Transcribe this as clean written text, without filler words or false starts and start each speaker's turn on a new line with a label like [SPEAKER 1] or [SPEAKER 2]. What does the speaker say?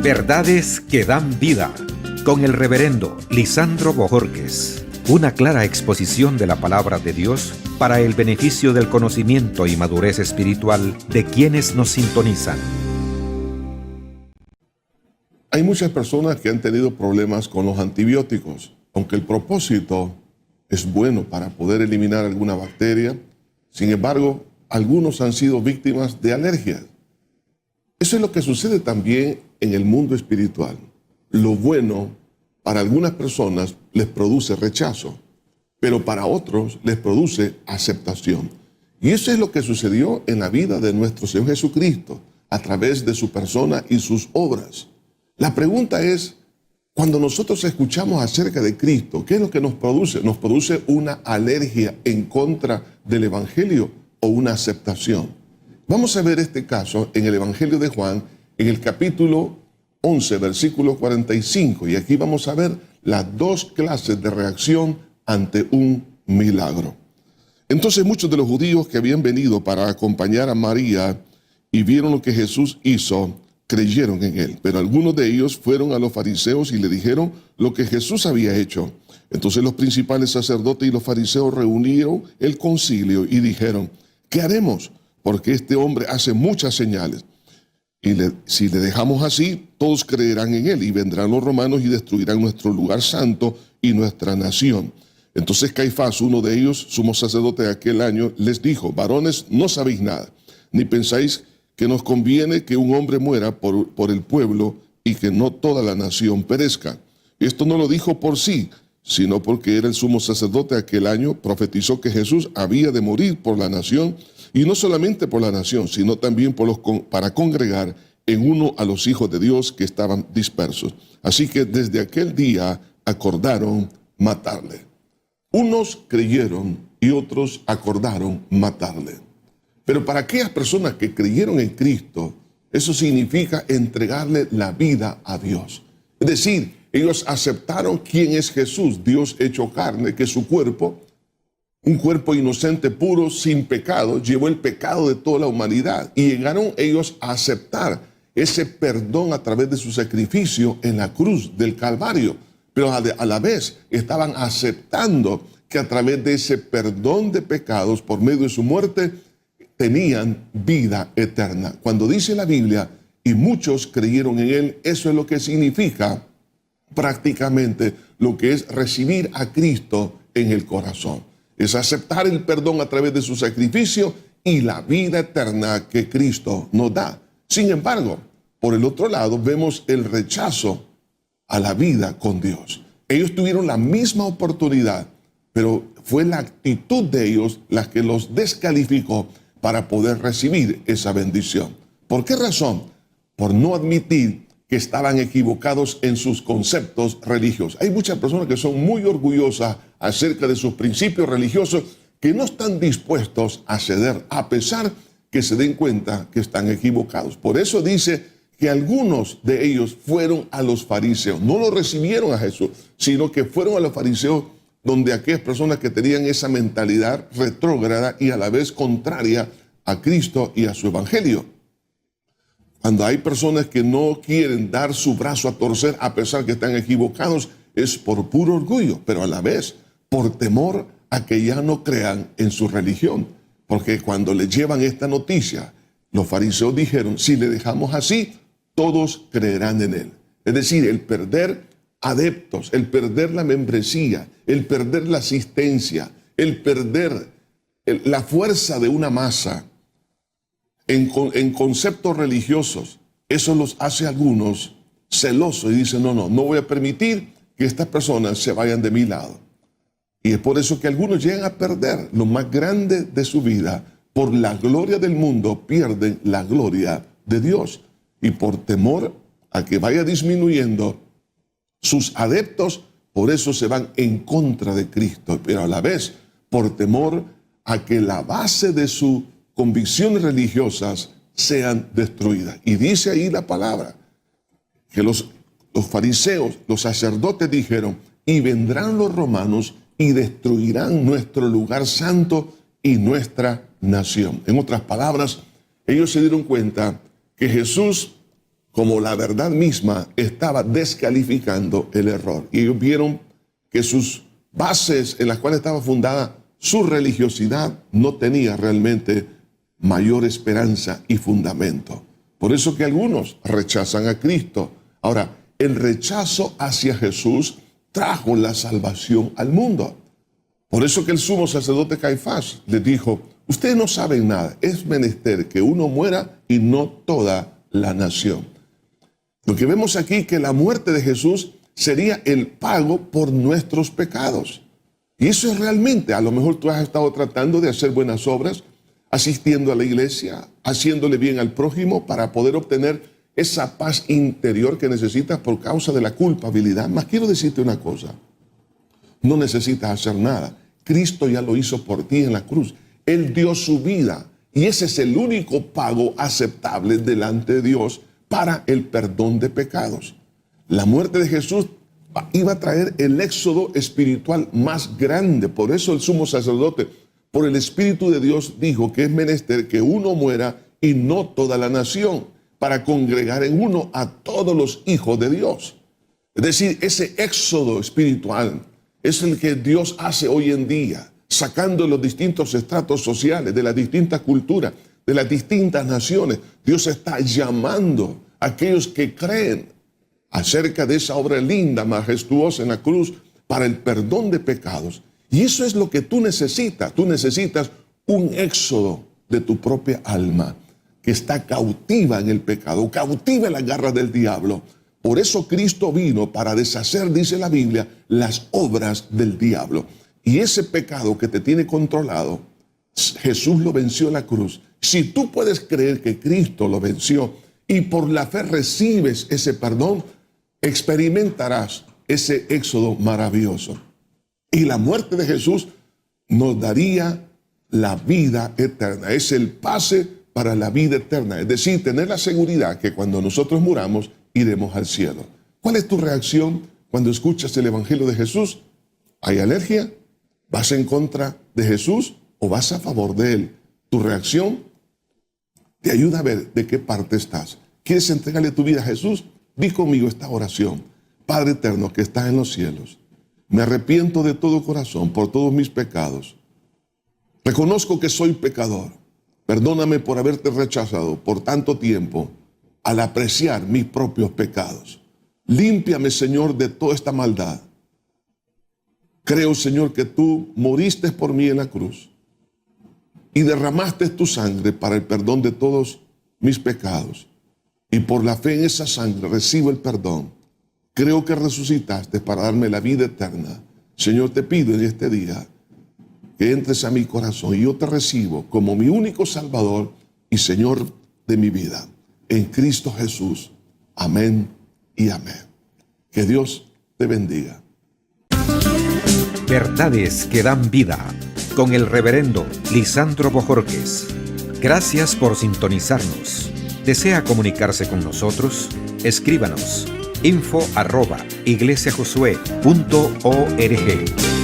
[SPEAKER 1] Verdades que dan vida, con el reverendo Lisandro Bojorquez. Una clara exposición de la palabra de Dios para el beneficio del conocimiento y madurez espiritual de quienes nos sintonizan.
[SPEAKER 2] Hay muchas personas que han tenido problemas con los antibióticos, aunque el propósito es bueno para poder eliminar alguna bacteria. Sin embargo, algunos han sido víctimas de alergias. Eso es lo que sucede también en el mundo espiritual. Lo bueno para algunas personas les produce rechazo, pero para otros les produce aceptación. Y eso es lo que sucedió en la vida de nuestro Señor Jesucristo a través de su persona y sus obras. La pregunta es, cuando nosotros escuchamos acerca de Cristo, ¿qué es lo que nos produce? ¿Nos produce una alergia en contra del Evangelio o una aceptación? Vamos a ver este caso en el Evangelio de Juan, en el capítulo 11, versículo 45. Y aquí vamos a ver las dos clases de reacción ante un milagro. Entonces muchos de los judíos que habían venido para acompañar a María y vieron lo que Jesús hizo, creyeron en él. Pero algunos de ellos fueron a los fariseos y le dijeron lo que Jesús había hecho. Entonces los principales sacerdotes y los fariseos reunieron el concilio y dijeron, ¿qué haremos? Porque este hombre hace muchas señales. Y si le dejamos así, todos creerán en él y vendrán los romanos y destruirán nuestro lugar santo y nuestra nación. Entonces Caifás, uno de ellos, sumo sacerdote de aquel año, les dijo, varones, no sabéis nada, ni pensáis que nos conviene que un hombre muera por el pueblo y que no toda la nación perezca. Esto no lo dijo por sí, sino porque era el sumo sacerdote aquel año, profetizó que Jesús había de morir por la nación, y no solamente por la nación, sino también para congregar en uno a los hijos de Dios que estaban dispersos. Así que desde aquel día acordaron matarle. Unos creyeron y otros acordaron matarle. Pero para aquellas personas que creyeron en Cristo, eso significa entregarle la vida a Dios. Es decir, ellos aceptaron quién es Jesús, Dios hecho carne, que su cuerpo, un cuerpo inocente, puro, sin pecado, llevó el pecado de toda la humanidad. Y llegaron ellos a aceptar ese perdón a través de su sacrificio en la cruz del Calvario. Pero a la vez estaban aceptando que a través de ese perdón de pecados, por medio de su muerte, tenían vida eterna. Cuando dice la Biblia, y muchos creyeron en él, eso es lo que significa prácticamente lo que es recibir a Cristo en el corazón. Es aceptar el perdón a través de su sacrificio y la vida eterna que Cristo nos da. Sin embargo, por el otro lado, vemos el rechazo a la vida con Dios. Ellos tuvieron la misma oportunidad, pero fue la actitud de ellos la que los descalificó para poder recibir esa bendición. ¿Por qué razón? Por no admitir que estaban equivocados en sus conceptos religiosos. Hay muchas personas que son muy orgullosas acerca de sus principios religiosos que no están dispuestos a ceder a pesar que se den cuenta que están equivocados. Por eso dice que algunos de ellos fueron a los fariseos. No lo recibieron a Jesús, sino que fueron a los fariseos, donde aquellas personas que tenían esa mentalidad retrógrada y a la vez contraria a Cristo y a su evangelio. Cuando hay personas que no quieren dar su brazo a torcer a pesar que están equivocados, es por puro orgullo, pero a la vez por temor a que ya no crean en su religión. Porque cuando le llevan esta noticia, los fariseos dijeron, si le dejamos así, todos creerán en él. Es decir, el perder adeptos, el perder la membresía, el perder la asistencia, el perder la fuerza de una masa en conceptos religiosos, eso los hace a algunos celosos y dicen, no voy a permitir que estas personas se vayan de mi lado. Y es por eso que algunos llegan a perder lo más grande de su vida. Por la gloria del mundo pierden la gloria de Dios. Y por temor a que vaya disminuyendo sus adeptos, por eso se van en contra de Cristo. Pero a la vez, por temor a que la base de sus convicciones religiosas sean destruidas. Y dice ahí la palabra, que los fariseos, los sacerdotes dijeron, y vendrán los romanos y destruirán nuestro lugar santo y nuestra nación. En otras palabras, ellos se dieron cuenta que Jesús como la verdad misma estaba descalificando el error. Y ellos vieron que sus bases en las cuales estaba fundada su religiosidad no tenía realmente mayor esperanza y fundamento. Por eso que algunos rechazan a Cristo. Ahora, el rechazo hacia Jesús trajo la salvación al mundo. Por eso que el sumo sacerdote Caifás le dijo: ustedes no saben nada, es menester que uno muera y no toda la nación. Lo que vemos aquí es que la muerte de Jesús sería el pago por nuestros pecados. Y eso es realmente, a lo mejor tú has estado tratando de hacer buenas obras, asistiendo a la iglesia, haciéndole bien al prójimo para poder obtener esa paz interior que necesitas por causa de la culpabilidad. Mas quiero decirte una cosa: no necesitas hacer nada. Cristo ya lo hizo por ti en la cruz. Él dio su vida y ese es el único pago aceptable delante de Dios para el perdón de pecados. La muerte de Jesús iba a traer el éxodo espiritual más grande. Por eso el sumo sacerdote, por el Espíritu de Dios, dijo que es menester que uno muera y no toda la nación, para congregar en uno a todos los hijos de Dios. Es decir, ese éxodo espiritual es el que Dios hace hoy en día, sacando los distintos estratos sociales, de las distintas culturas, de las distintas naciones. Dios está llamando a aquellos que creen acerca de esa obra linda, majestuosa en la cruz, para el perdón de pecados. Y eso es lo que tú necesitas. Tú necesitas un éxodo de tu propia alma, que está cautiva en el pecado, cautiva en las garras del diablo. Por eso Cristo vino para deshacer, dice la Biblia, las obras del diablo. Y ese pecado que te tiene controlado, Jesús lo venció en la cruz. Si tú puedes creer que Cristo lo venció y por la fe recibes ese perdón, experimentarás ese éxodo maravilloso. Y la muerte de Jesús nos daría la vida eterna. Es el pase para la vida eterna. Es decir, tener la seguridad que cuando nosotros muramos, iremos al cielo. ¿Cuál es tu reacción cuando escuchas el Evangelio de Jesús? ¿Hay alergia? ¿Vas en contra de Jesús o vas a favor de Él? Tu reacción te ayuda a ver de qué parte estás. ¿Quieres entregarle tu vida a Jesús? Di conmigo esta oración. Padre eterno que estás en los cielos, me arrepiento de todo corazón por todos mis pecados. Reconozco que soy pecador. Perdóname por haberte rechazado por tanto tiempo al apreciar mis propios pecados. Límpiame, Señor, de toda esta maldad. Creo, Señor, que tú moriste por mí en la cruz y derramaste tu sangre para el perdón de todos mis pecados. Y por la fe en esa sangre recibo el perdón. Creo que resucitaste para darme la vida eterna. Señor, te pido en este día que entres a mi corazón y yo te recibo como mi único Salvador y Señor de mi vida. En Cristo Jesús. Amén y amén. Que Dios te bendiga.
[SPEAKER 1] Verdades que dan vida, con el reverendo Lisandro Bojorquez. Gracias por sintonizarnos. ¿Desea comunicarse con nosotros? Escríbanos info@iglesiajosué.org.